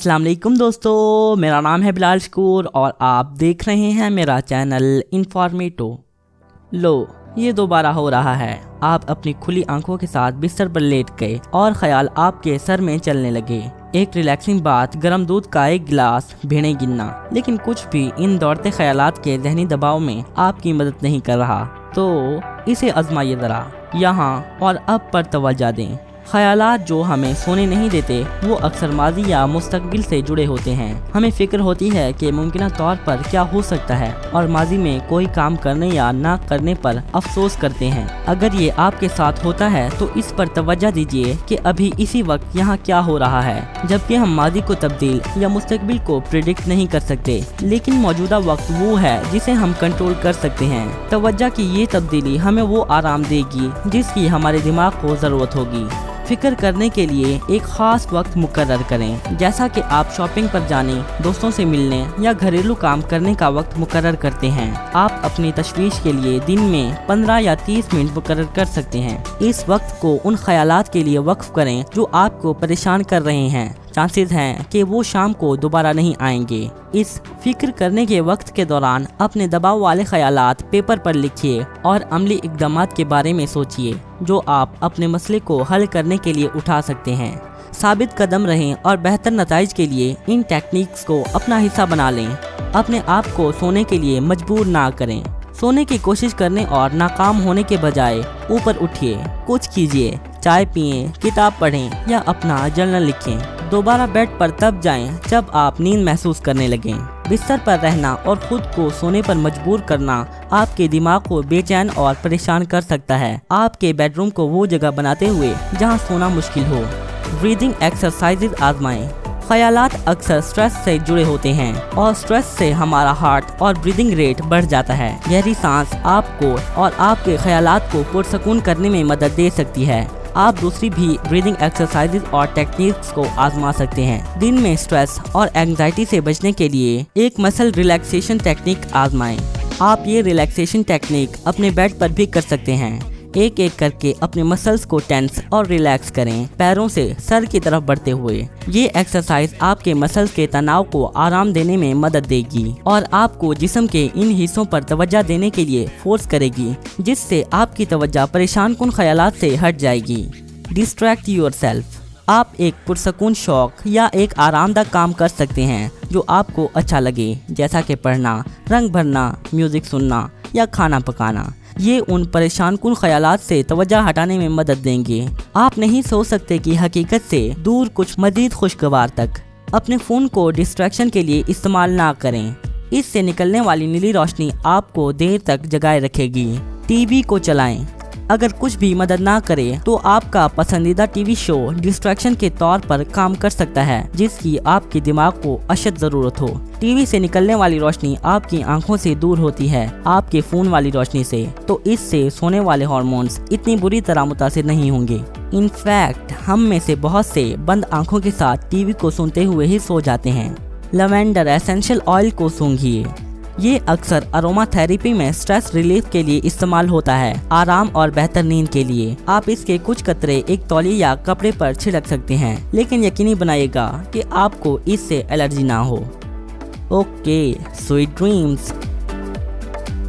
अस्सलाम वालेकुम दोस्तों, मेरा नाम है बिलाल शकूर और आप देख रहे हैं मेरा चैनल इन्फॉर्मेटो। लो, ये दोबारा हो रहा है। आप अपनी खुली आंखों के साथ बिस्तर पर लेट गए और ख्याल आपके सर में चलने लगे। एक रिलैक्सिंग बात, गर्म दूध का एक गिलास, भेड़ें गिनना, लेकिन कुछ भी इन दौड़ते ख्यालात के ज़हनी दबाव में आपकी मदद नहीं कर रहा। तो इसे आजमाइए ज़रा, यहाँ और अब पर तवज्जो दें। ख्यालात जो हमें सोने नहीं देते वो अक्सर माजी या मुस्तकबिल से जुड़े होते हैं। हमें फिक्र होती है कि मुमकिन तौर पर क्या हो सकता है और माजी में कोई काम करने या ना करने पर अफसोस करते हैं। अगर ये आपके साथ होता है तो इस पर तवज्जो दीजिए कि अभी इसी वक्त यहाँ क्या हो रहा है। जबकि हम माजी को तब्दील या मुस्तकबिल को प्रिडिक्ट नहीं कर सकते, लेकिन मौजूदा वक्त वो है जिसे हम कंट्रोल कर सकते हैं। तवज्जो की ये तब्दीली हमें वो आराम देगी जिसकी हमारे दिमाग को ज़रूरत होगी। फिक्र करने के लिए एक खास वक्त मुकर्रर करें, जैसा कि आप शॉपिंग पर जाने, दोस्तों से मिलने या घरेलू काम करने का वक्त मुकर्रर करते हैं। आप अपनी तशवीश के लिए दिन में 15 या 30 मिनट मुकर्रर कर सकते हैं। इस वक्त को उन ख्यालात के लिए वक्फ करें जो आपको परेशान कर रहे हैं। चांसेस हैं कि वो शाम को दोबारा नहीं आएंगे। इस फिक्र करने के वक्त के दौरान अपने दबाव वाले ख्यालात पेपर पर लिखिए और अमली इक़दामात के बारे में सोचिए जो आप अपने मसले को हल करने के लिए उठा सकते हैं। साबित कदम रहें और बेहतर नताइज के लिए इन टेक्निक्स को अपना हिस्सा बना लें। अपने आप को सोने के लिए मजबूर ना करें। सोने की कोशिश करने और नाकाम होने के बजाय ऊपर उठिए, कुछ कीजिए, चाय पिएं, किताब पढ़ें या अपना जर्नल लिखें। दोबारा बेड पर तब जाएं जब आप नींद महसूस करने लगें। बिस्तर पर रहना और खुद को सोने पर मजबूर करना आपके दिमाग को बेचैन और परेशान कर सकता है। आपके बेडरूम को वो जगह बनाते हुए जहां सोना मुश्किल हो। ब्रीदिंग एक्सरसाइजेज आजमाएं। ख्यालात अक्सर स्ट्रेस से जुड़े होते हैं और स्ट्रेस से हमारा हार्ट और ब्रीदिंग रेट बढ़ जाता है। गहरी सांस आपको और आपके ख्यालात को पुरसकून करने में मदद दे सकती है। आप दूसरी भी ब्रीदिंग एक्सरसाइजेज और टेक्निक्स को आजमा सकते हैं। दिन में स्ट्रेस और एंग्जाइटी से बचने के लिए एक मसल रिलैक्सेशन टेक्निक आजमाएं। आप ये रिलैक्सेशन टेक्निक अपने बेड पर भी कर सकते हैं। एक एक करके अपने मसल्स को टेंस और रिलैक्स करें, पैरों से सर की तरफ बढ़ते हुए। ये एक्सरसाइज आपके मसल्स के तनाव को आराम देने में मदद देगी और आपको जिस्म के इन हिस्सों पर तवज्जो देने के लिए फोर्स करेगी, जिससे आपकी तवज्जो परेशान कुन ख्यालात से हट जाएगी। Distract yourself. आप एक पुरसकून शौक या एक आरामदायक काम कर सकते हैं जो आपको अच्छा लगे, जैसा कि पढ़ना, रंग भरना, म्यूजिक सुनना या खाना पकाना। ये उन परेशान कुन ख्यालात से तवज्जो हटाने में मदद देंगे। आप नहीं सोच सकते कि हकीकत से दूर कुछ मजीद खुशगवार तक। अपने फ़ोन को डिस्ट्रैक्शन के लिए इस्तेमाल ना करें। इससे निकलने वाली नीली रोशनी आपको देर तक जगाए रखेगी। टीवी को चलाएं। अगर कुछ भी मदद ना करे तो आपका पसंदीदा टीवी शो डिस्ट्रैक्शन के तौर पर काम कर सकता है, जिसकी आपके दिमाग को अशद ज़रूरत हो। टीवी से निकलने वाली रोशनी आपकी आंखों से दूर होती है आपके फ़ोन वाली रोशनी से, तो इससे सोने वाले हार्मोन्स इतनी बुरी तरह मुतासिर नहीं होंगे। इनफैक्ट हम में से बहुत से बंद आंखों के साथ टीवी को सुनते हुए ही सो जाते हैं। लवेंडर एसेंशियल ऑयल को सूंघिए। ये अक्सर अरोमा थेरेपी में स्ट्रेस रिलीफ के लिए इस्तेमाल होता है। आराम और बेहतर नींद के लिए आप इसके कुछ कतरे एक तौलिए या कपड़े पर छिड़क सकते हैं, लेकिन यकीनी बनाइएगा कि आपको इससे एलर्जी ना हो। Okay, sweet dreams.